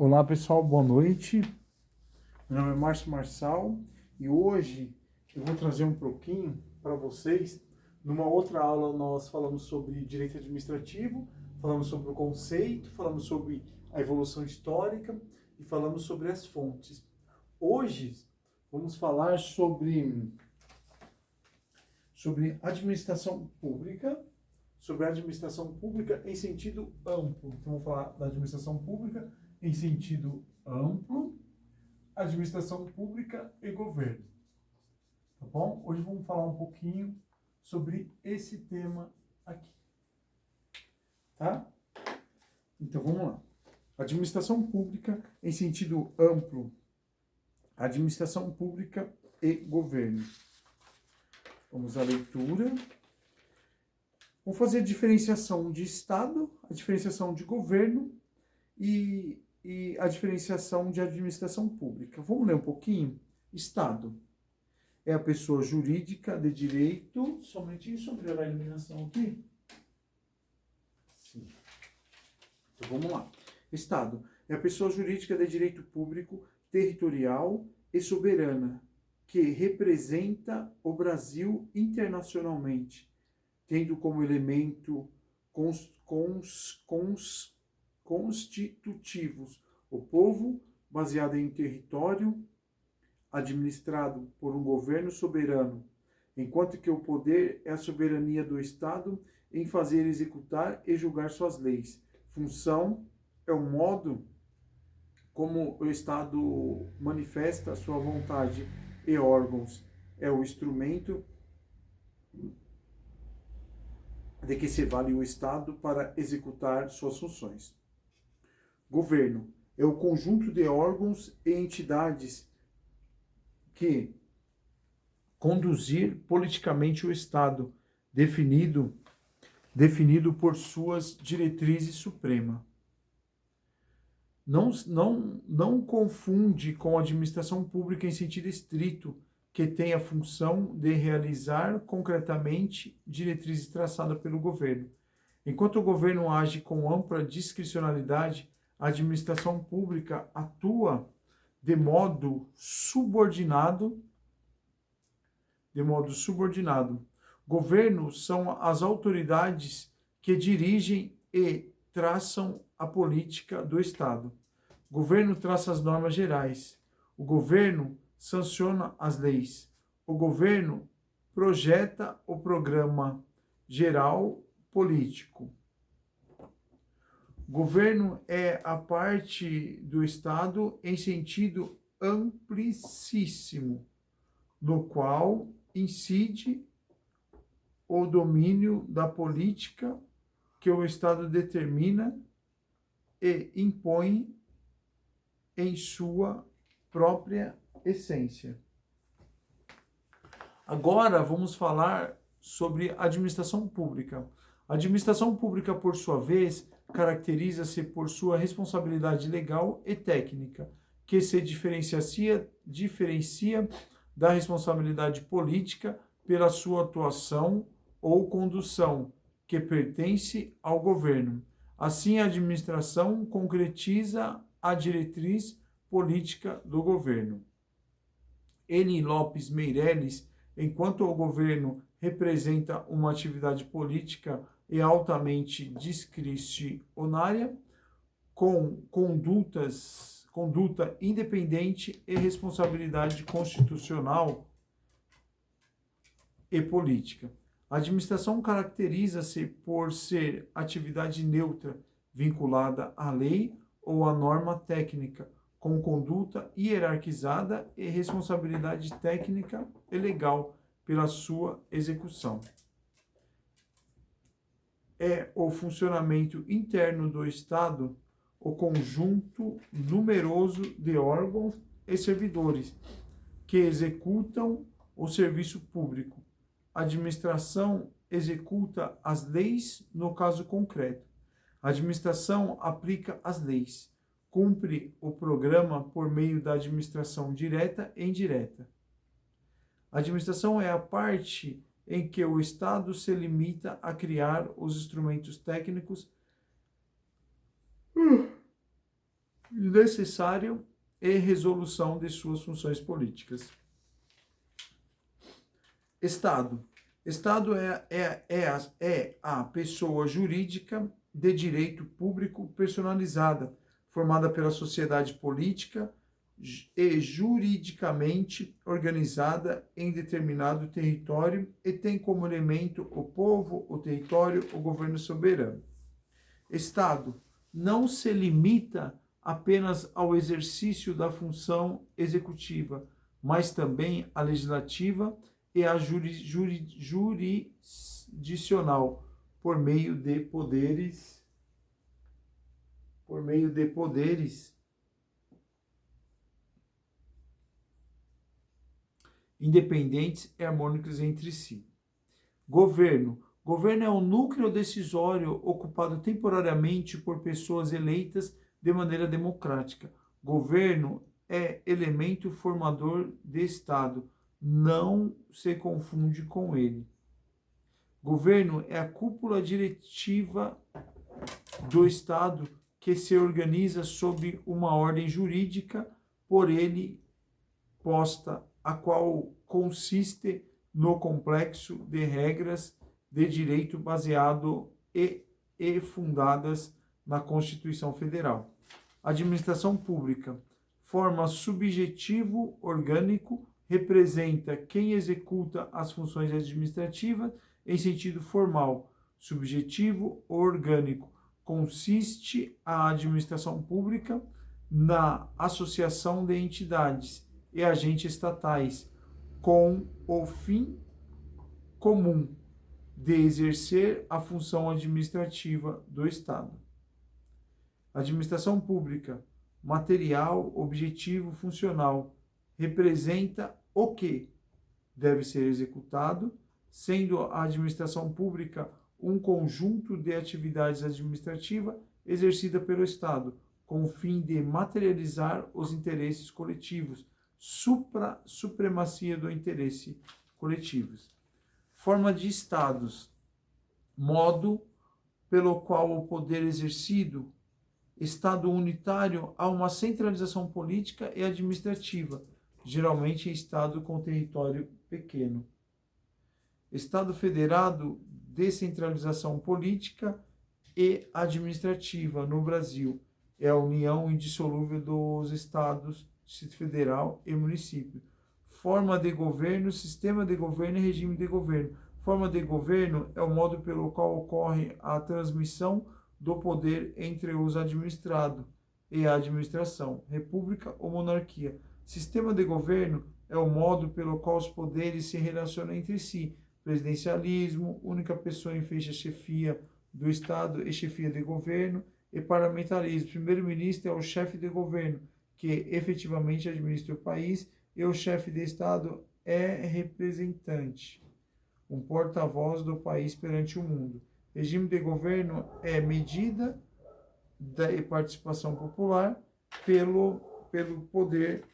Olá pessoal, boa noite. Meu nome é Márcio Marçal e hoje eu vou trazer um pouquinho para vocês. Numa outra aula nós falamos sobre direito administrativo, falamos sobre o conceito, falamos sobre a evolução histórica e falamos sobre as fontes. Hoje vamos falar sobre administração pública em sentido amplo. Então vamos falar da administração pública em sentido amplo, administração pública e governo. Tá bom? Hoje vamos falar um pouquinho sobre esse tema aqui. Tá? Então vamos lá. Administração pública em sentido amplo, administração pública e governo. Vamos à leitura. Vamos fazer a diferenciação de Estado, a diferenciação de governo e a diferenciação de administração pública. Vamos ler um pouquinho? Estado é a pessoa jurídica de direito. Somente isso, sobre a iluminação aqui. Sim. Então vamos lá. Estado é a pessoa jurídica de direito público, territorial e soberana, que representa o Brasil internacionalmente, tendo como elemento constitutivos o povo, baseado em território, administrado por um governo soberano, enquanto que o poder é a soberania do Estado em fazer executar e julgar suas leis. Função é o modo como o Estado manifesta sua vontade, e órgãos é o instrumento de que se vale o Estado para executar suas funções. Governo é o conjunto de órgãos e entidades que conduzir politicamente o Estado, definido por suas diretrizes supremas. Não confunde com a administração pública em sentido estrito, que tem a função de realizar concretamente diretrizes traçadas pelo governo. Enquanto o governo age com ampla discricionalidade, a administração pública atua de modo subordinado. Governo são as autoridades que dirigem e traçam a política do Estado. O governo traça as normas gerais. O governo sanciona as leis. O governo projeta o programa geral político. Governo é a parte do Estado em sentido amplicíssimo, no qual incide o domínio da política que o Estado determina e impõe em sua própria essência. Agora vamos falar sobre administração pública. A administração pública, por sua vez, caracteriza-se por sua responsabilidade legal e técnica, que se diferencia da responsabilidade política pela sua atuação ou condução, que pertence ao governo. Assim, a administração concretiza a diretriz política do governo. Eni Lopes Meireles, enquanto o governo representa uma atividade política e altamente discricionária, com conduta independente e responsabilidade constitucional e política. A administração caracteriza-se por ser atividade neutra, vinculada à lei ou à norma técnica, com conduta hierarquizada e responsabilidade técnica e legal pela sua execução. É o funcionamento interno do Estado o conjunto numeroso de órgãos e servidores que executam o serviço público. A administração executa as leis no caso concreto. A administração aplica as leis. Cumpre o programa por meio da administração direta e indireta. A administração é a parte em que o Estado se limita a criar os instrumentos técnicos necessário e resolução de suas funções políticas. Estado. Estado é a pessoa jurídica de direito público personalizada, formada pela sociedade política e juridicamente organizada em determinado território e tem como elemento o povo, o território, o governo soberano. Estado não se limita apenas ao exercício da função executiva, mas também à legislativa e à jurisdicional, por meio de poderes independentes e harmônicos entre si. Governo. Governo é um núcleo decisório ocupado temporariamente por pessoas eleitas de maneira democrática. Governo é elemento formador de Estado. Não se confunde com ele. Governo é a cúpula diretiva do Estado que se organiza sob uma ordem jurídica por ele posta, a qual consiste no complexo de regras de direito baseado e fundadas na Constituição Federal. Administração pública. Forma subjetivo orgânico, representa quem executa as funções administrativas em sentido formal. Subjetivo orgânico. Consiste a administração pública na associação de entidades e agentes estatais com o fim comum de exercer a função administrativa do Estado. Administração pública, material, objetivo, funcional, representa o que deve ser executado, sendo a administração pública um conjunto de atividades administrativas exercida pelo Estado, com o fim de materializar os interesses coletivos, supremacia do interesse coletivo. Forma de estados, modo pelo qual o poder exercido, Estado unitário, há uma centralização política e administrativa, geralmente em Estado com território pequeno. Estado federado, descentralização política e administrativa no Brasil, é a união indissolúvel dos Estados, Distrito Federal e município. Forma de governo, sistema de governo e regime de governo. Forma de governo é o modo pelo qual ocorre a transmissão do poder entre os administrados e a administração, república ou monarquia. Sistema de governo é o modo pelo qual os poderes se relacionam entre si. Presidencialismo, única pessoa enfeita a chefia do Estado e chefia de governo, e parlamentarismo. Primeiro-ministro é o chefe de governo, que efetivamente administra o país, e o chefe de Estado é representante, um porta-voz do país perante o mundo. Regime de governo é medida da participação popular pelo poder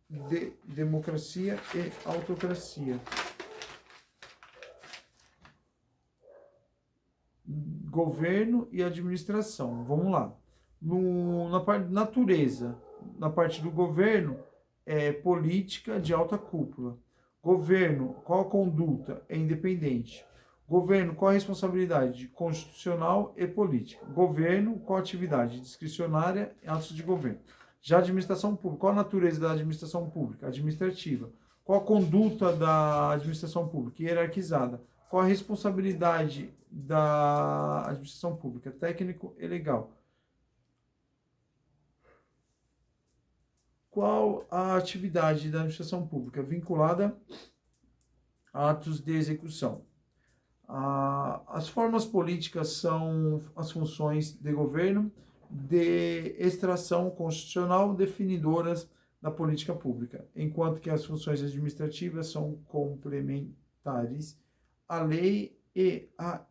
de democracia e autocracia. Governo e administração. Vamos lá. Na parte de natureza, na parte do governo, é política de alta cúpula. Governo, qual a conduta? É independente. Governo, qual a responsabilidade? Constitucional e política. Governo, qual a atividade? Discricionária e atos de governo. Já a administração pública, qual a natureza da administração pública? Administrativa. Qual a conduta da administração pública? Hierarquizada. Qual a responsabilidade da administração pública? Técnico e legal. Qual a atividade da administração pública? Vinculada a atos de execução. As formas políticas são as funções de governo de extração constitucional definidoras da política pública, enquanto que as funções administrativas são complementares à lei e a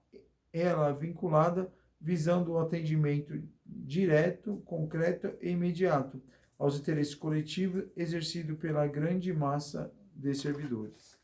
ela vinculada, visando o atendimento direto, concreto e imediato aos interesses coletivos exercido pela grande massa de servidores.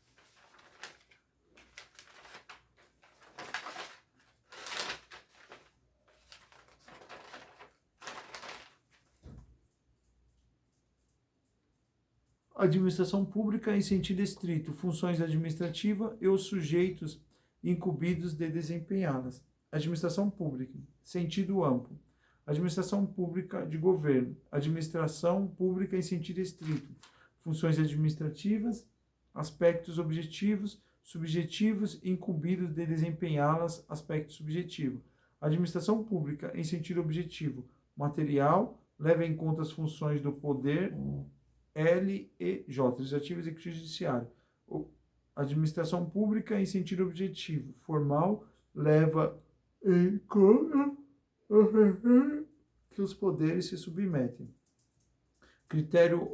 Administração pública em sentido estrito, funções administrativas e os sujeitos incumbidos de desempenhá-las. Administração pública, sentido amplo. Administração pública de governo. Administração pública em sentido estrito, funções administrativas, aspectos objetivos, subjetivos incumbidos de desempenhá-las, aspecto subjetivo. Administração pública em sentido objetivo, material, leva em conta as funções do poder L e J, legislativo, executivo e judiciário. Administração pública em sentido objetivo, formal, leva em conta que os poderes se submetem. Critério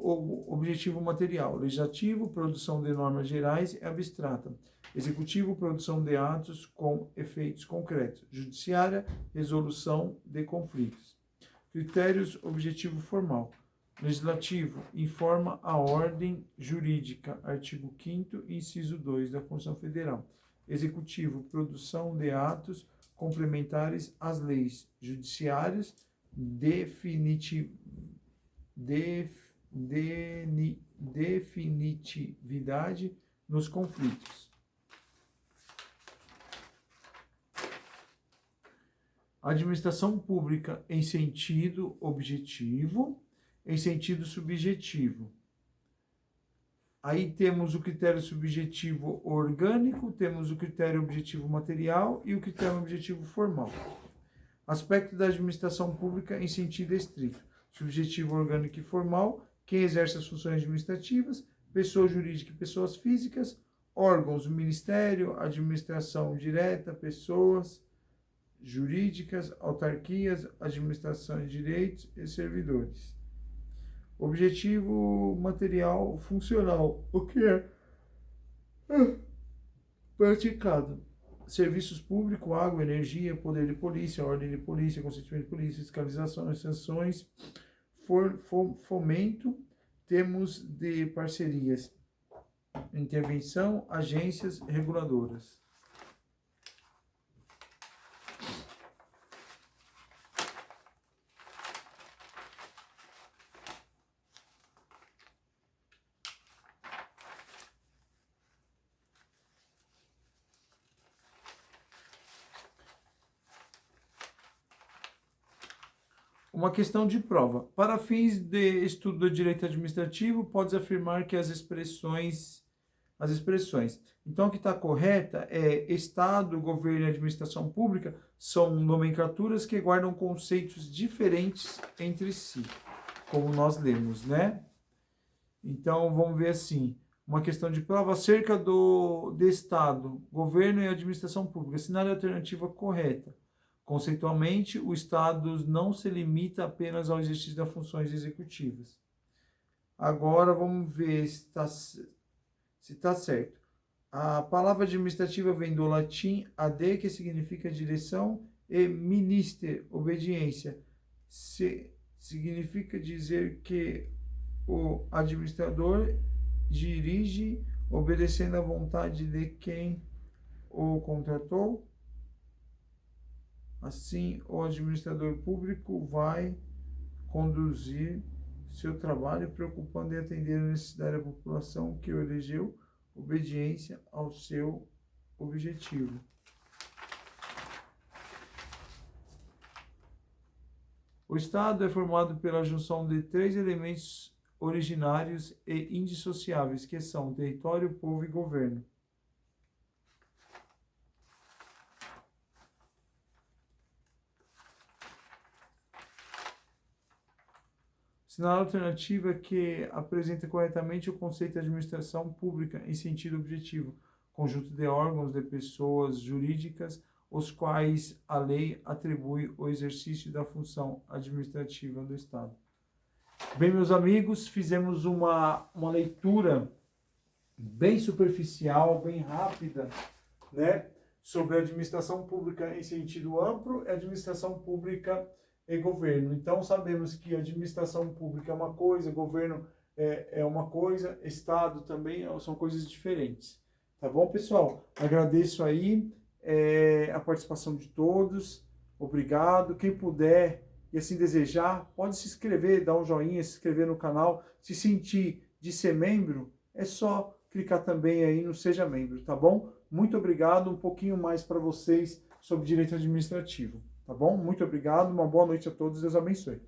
objetivo material, legislativo, produção de normas gerais e abstrata. Executivo, produção de atos com efeitos concretos. Judiciária, resolução de conflitos. Critérios objetivo formal. Legislativo, informa a ordem jurídica, artigo 5º, inciso 2 da Constituição Federal. Executivo, produção de atos complementares às leis. Judiciários, definitividade nos conflitos. Administração pública em sentido objetivo, em sentido subjetivo. Aí temos o critério subjetivo orgânico, temos o critério objetivo material e o critério objetivo formal. Aspecto da administração pública em sentido estrito. Subjetivo, orgânico e formal, quem exerce as funções administrativas, pessoa jurídica e pessoas físicas, órgãos, ministério, administração direta, pessoas jurídicas, autarquias, administração de direitos e servidores. Objetivo material funcional, o que é praticado. Serviços públicos, água, energia, poder de polícia, ordem de polícia, consentimento de polícia, fiscalização, sanções, fomento, temos de parcerias, intervenção, agências reguladoras. Uma questão de prova. Para fins de estudo do direito administrativo, pode afirmar que as expressões. Então, o que está correta é Estado, governo e administração pública são nomenclaturas que guardam conceitos diferentes entre si, como nós lemos, né? Então, vamos ver assim. Uma questão de prova acerca de Estado, governo e administração pública. Assinale a alternativa correta. Conceitualmente, o Estado não se limita apenas ao exercício das funções executivas. Agora, vamos ver se está certo. A palavra administrativa vem do latim ad, que significa direção, e minister, obediência. Significa dizer que o administrador dirige obedecendo à vontade de quem o contratou. Assim, o administrador público vai conduzir seu trabalho preocupando em atender a necessidade da população que o elegeu, obediência ao seu objetivo. O Estado é formado pela junção de 3 elementos originários e indissociáveis, que são território, povo e governo. Sinal alternativa que apresenta corretamente o conceito de administração pública em sentido objetivo, conjunto de órgãos de pessoas jurídicas, os quais a lei atribui o exercício da função administrativa do Estado. Bem, meus amigos, fizemos uma leitura bem superficial, bem rápida, né, sobre a administração pública em sentido amplo e administração pública e governo. Então, sabemos que a administração pública é uma coisa, governo é uma coisa, Estado também são coisas diferentes. Tá bom, pessoal? Agradeço aí a participação de todos. Obrigado. Quem puder e assim desejar, pode se inscrever, dar um joinha, se inscrever no canal. Se sentir de ser membro, é só clicar também aí no Seja Membro, tá bom? Muito obrigado, um pouquinho mais para vocês sobre direito administrativo, tá bom? Muito obrigado, uma boa noite a todos, Deus abençoe.